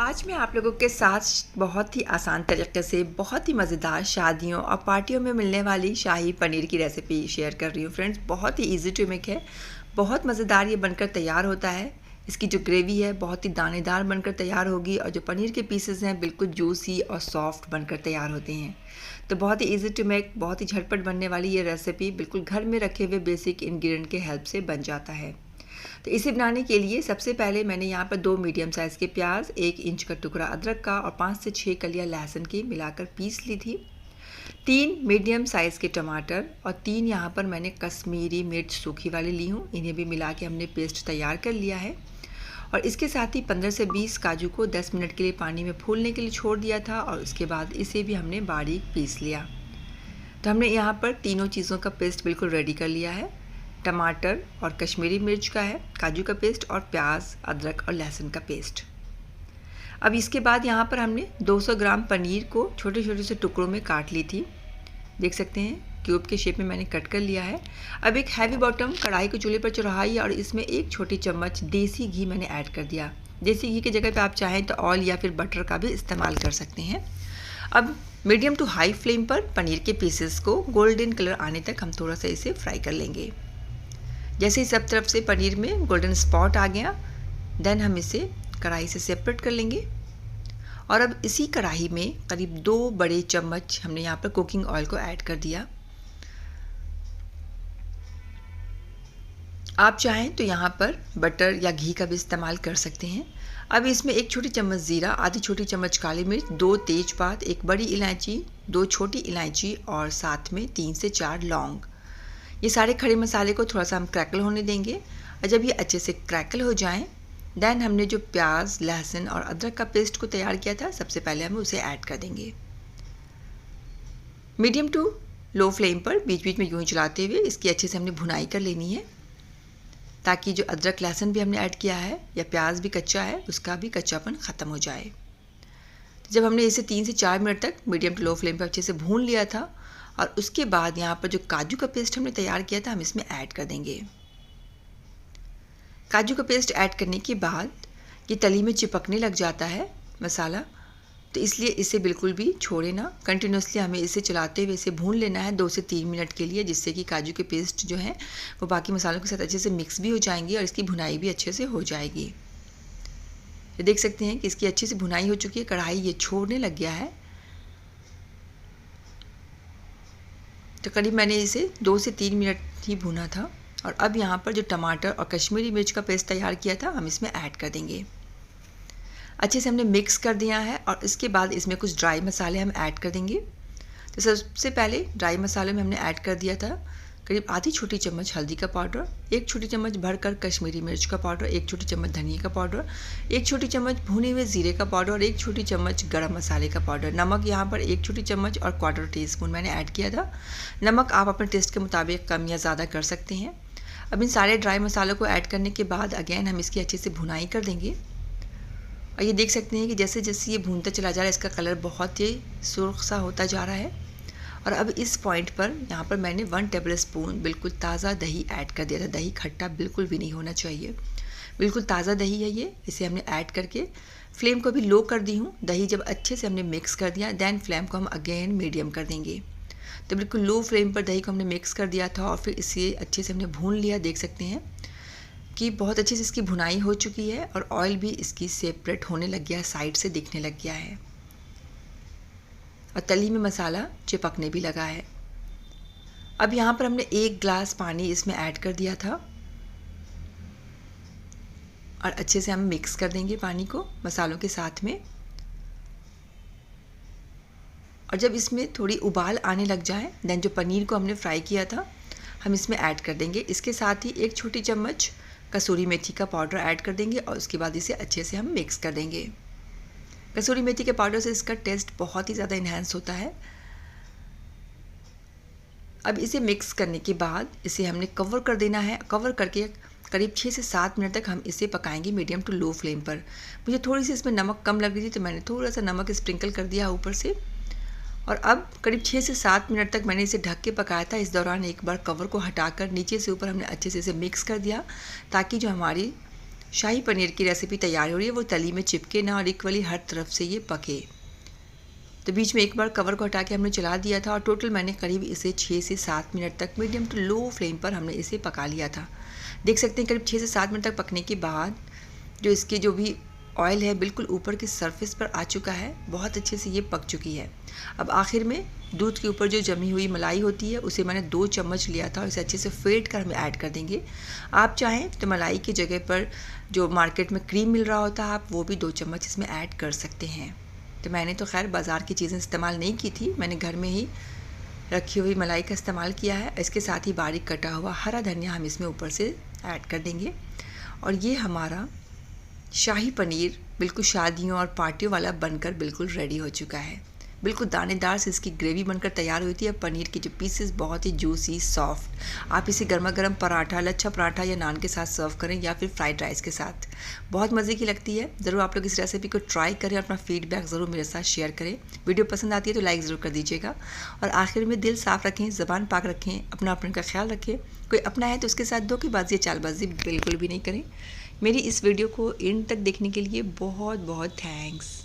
आज मैं आप लोगों के साथ बहुत ही आसान तरीके से बहुत ही मज़ेदार शादियों और पार्टियों में मिलने वाली शाही पनीर की रेसिपी शेयर कर रही हूँ फ्रेंड्स। बहुत ही इजी टू मेक है, बहुत मज़ेदार ये बनकर तैयार होता है। इसकी जो ग्रेवी है बहुत ही दानेदार बनकर तैयार होगी और जो पनीर के पीसेस हैं बिल्कुल जूसी और सॉफ्ट बनकर तैयार होते हैं। तो बहुत ही इजी टू मेक, बहुत ही झटपट बनने वाली ये रेसिपी बिल्कुल घर में रखे हुए बेसिक इंग्रेडिएंट के हेल्प से बन जाता है। तो इसे बनाने के लिए सबसे पहले मैंने यहाँ पर 2 मीडियम साइज़ के प्याज, 1 इंच का टुकड़ा अदरक का और 5 से 6 कलियाँ लहसुन की मिलाकर पीस ली थी। 3 मीडियम साइज़ के टमाटर और 3 यहाँ पर मैंने कश्मीरी मिर्च सूखी वाली ली हूँ। इन्हें भी मिला के हमने पेस्ट तैयार कर लिया है। और इसके साथ ही 15 से 20 काजू को 10 मिनट के लिए पानी में फूलने के लिए छोड़ दिया था और उसके बाद इसे भी हमने बारीक पीस लिया। तो हमने यहाँ पर तीनों चीज़ों का पेस्ट बिल्कुल रेडी कर लिया है। टमाटर और कश्मीरी मिर्च का है, काजू का पेस्ट और प्याज, अदरक और लहसुन का पेस्ट। अब इसके बाद यहाँ पर हमने 200 ग्राम पनीर को छोटे छोटे से टुकड़ों में काट ली थी। देख सकते हैं क्यूब के शेप में मैंने कट कर लिया है। अब एक हैवी बॉटम कढ़ाई को चूल्हे पर चढ़ाई और इसमें 1 छोटी चम्मच देसी घी मैंने ऐड कर दिया। देसी घी की जगह पे आप चाहें तो ऑयल या फिर बटर का भी इस्तेमाल कर सकते हैं। अब मीडियम टू हाई फ्लेम पर पनीर के पीसेस को गोल्डन कलर आने तक हम थोड़ा सा इसे फ्राई कर लेंगे। जैसे ही सब तरफ से पनीर में गोल्डन स्पॉट आ गया, देन हम इसे कढ़ाई से सेपरेट कर लेंगे। और अब इसी कढ़ाई में करीब 2 बड़े चम्मच हमने यहाँ पर कुकिंग ऑयल को ऐड कर दिया। आप चाहें तो यहाँ पर बटर या घी का भी इस्तेमाल कर सकते हैं। अब इसमें 1 छोटी चम्मच ज़ीरा, आधी छोटी चम्मच काली मिर्च, 2 तेज़पात, 1 बड़ी इलायची, 2 छोटी इलायची और साथ में 3 से 4 लौंग। ये सारे खड़े मसाले को थोड़ा सा हम क्रैकल होने देंगे और जब ये अच्छे से क्रैकल हो जाएं, देन हमने जो प्याज, लहसुन और अदरक का पेस्ट को तैयार किया था सबसे पहले हम उसे ऐड कर देंगे। मीडियम टू लो फ्लेम पर बीच बीच में यूं ही चलाते हुए इसकी अच्छे से हमने भुनाई कर लेनी है, ताकि जो अदरक लहसुन भी हमने ऐड किया है या प्याज भी कच्चा है उसका भी कच्चापन ख़त्म हो जाए। जब हमने इसे 3 से 4 मिनट तक मीडियम टू लो फ्लेम पर अच्छे से भून लिया था और उसके बाद यहाँ पर जो काजू का पेस्ट हमने तैयार किया था हम इसमें ऐड कर देंगे। काजू का पेस्ट ऐड करने के बाद ये तली में चिपकने लग जाता है मसाला, तो इसलिए इसे बिल्कुल भी छोड़े ना, कंटिन्यूसली हमें इसे चलाते हुए इसे भून लेना है 2 से 3 मिनट के लिए, जिससे कि काजू के पेस्ट जो है वो बाकी मसालों के साथ अच्छे से मिक्स भी हो जाएंगी और इसकी भुनाई भी अच्छे से हो जाएगी। ये देख सकते हैं कि इसकी अच्छी से भुनाई हो चुकी है, कढ़ाई ये छोड़ने लग गया है। तो करीब मैंने इसे 2 से 3 मिनट ही भुना था। और अब यहाँ पर जो टमाटर और कश्मीरी मिर्च का पेस्ट तैयार किया था हम इसमें ऐड कर देंगे। अच्छे से हमने मिक्स कर दिया है और इसके बाद इसमें कुछ ड्राई मसाले हम ऐड कर देंगे। तो सबसे पहले ड्राई मसाले में हमने ऐड कर दिया था करीब आधी छोटी चम्मच हल्दी का पाउडर, 1 छोटी चम्मच भरकर कश्मीरी मिर्च का पाउडर, 1 छोटी चम्मच धनिया का पाउडर, 1 छोटी चम्मच भुने हुए ज़ीरे का पाउडर और 1 छोटी चम्मच गरम मसाले का पाउडर। नमक यहाँ पर 1 छोटी चम्मच और 1/4 टीस्पून मैंने ऐड किया था। नमक आप अपने टेस्ट के मुताबिक कम या ज़्यादा कर सकते हैं। अब इन सारे ड्राई मसालों को ऐड करने के बाद अगेन हम इसकी अच्छे से भुनाई कर देंगे। और ये देख सकते हैं कि जैसे जैसे ये भूनता चला जा रहा है इसका कलर बहुत ही सुर्ख सा होता जा रहा है। और अब इस पॉइंट पर यहाँ पर मैंने 1 टेबल स्पून बिल्कुल ताज़ा दही ऐड कर दिया था। दही खट्टा बिल्कुल भी नहीं होना चाहिए, बिल्कुल ताज़ा दही है ये। इसे हमने ऐड करके फ्लेम को भी लो कर दी हूँ। दही जब अच्छे से हमने मिक्स कर दिया, देन फ्लेम को हम अगेन मीडियम कर देंगे। तो बिल्कुल लो फ्लेम पर दही को हमने मिक्स कर दिया था और फिर इसे अच्छे से हमने भून लिया। देख सकते हैं कि बहुत अच्छे से इसकी भुनाई हो चुकी है और ऑयल भी इसकी सेपरेट होने लग गया है, साइड से दिखने लग गया है और तली में मसाला चिपकने भी लगा है। अब यहाँ पर हमने 1 ग्लास पानी इसमें ऐड कर दिया था और अच्छे से हम मिक्स कर देंगे पानी को मसालों के साथ में। और जब इसमें थोड़ी उबाल आने लग जाए, देन जो पनीर को हमने फ्राई किया था हम इसमें ऐड कर देंगे। इसके साथ ही 1 छोटी चम्मच कसूरी मेथी का पाउडर ऐड कर देंगे और उसके बाद इसे अच्छे से हम मिक्स कर देंगे। कसूरी मेथी के पाउडर से इसका टेस्ट बहुत ही ज़्यादा इन्हांस होता है। अब इसे मिक्स करने के बाद इसे हमने कवर कर देना है। कवर करके करीब 6 से 7 मिनट तक हम इसे पकाएंगे मीडियम टू लो फ्लेम पर। मुझे थोड़ी सी इसमें नमक कम लग रही थी तो मैंने थोड़ा सा नमक स्प्रिंकल कर दिया ऊपर से। और अब करीब 6 से 7 मिनट तक मैंने इसे ढक के पकाया था। इस दौरान एक बार कवर को हटाकर नीचे से ऊपर हमने अच्छे से इसे मिक्स कर दिया, ताकि जो हमारी शाही पनीर की रेसिपी तैयार हो रही है, वो तली में चिपके ना और इक्वली हर तरफ से ये पके। तो बीच में एक बार कवर को हटा के हमने चला दिया था और टोटल मैंने करीब इसे 6 से 7 मिनट तक मीडियम टू लो फ्लेम पर हमने इसे पका लिया था। देख सकते हैं करीब 6 से 7 मिनट तक पकने के बाद जो इसके जो भी ऑयल है बिल्कुल ऊपर के सरफेस पर आ चुका है, बहुत अच्छे से ये पक चुकी है। अब आखिर में दूध के ऊपर जो जमी हुई मलाई होती है उसे मैंने 2 चम्मच लिया था और इसे अच्छे से फेंट कर हम ऐड कर देंगे। आप चाहें तो मलाई की जगह पर जो मार्केट में क्रीम मिल रहा होता है आप वो भी 2 चम्मच इसमें ऐड कर सकते हैं। तो मैंने तो खैर बाज़ार की चीज़ें इस्तेमाल नहीं की थी, मैंने घर में ही रखी हुई मलाई का इस्तेमाल किया है। इसके साथ ही बारीक कटा हुआ हरा धनिया हम इसमें ऊपर से ऐड कर देंगे और ये हमारा शाही पनीर बिल्कुल शादियों और पार्टियों वाला बनकर बिल्कुल रेडी हो चुका है। बिल्कुल दानेदार से इसकी ग्रेवी बनकर तैयार हुई थी। अब पनीर के जो पीसेस बहुत ही जूसी सॉफ्ट, आप इसे गर्मा गर्म पराठा, लच्छा पराठा या नान के साथ सर्व करें या फिर फ्राइड राइस के साथ, बहुत मज़े की लगती है। ज़रूर आप लोग इस रेसिपी को ट्राई करें और अपना फीडबैक ज़रूर मेरे साथ शेयर करें। वीडियो पसंद आती है तो लाइक ज़रूर कर दीजिएगा और आखिर में दिल साफ़ रखें, ज़बान पाक रखें, अपना का ख्याल रखें। कोई अपना है तो उसके साथ धोखेबाजी या चालबाजी बिल्कुल भी नहीं करें। मेरी इस वीडियो को एंड तक देखने के लिए बहुत बहुत थैंक्स।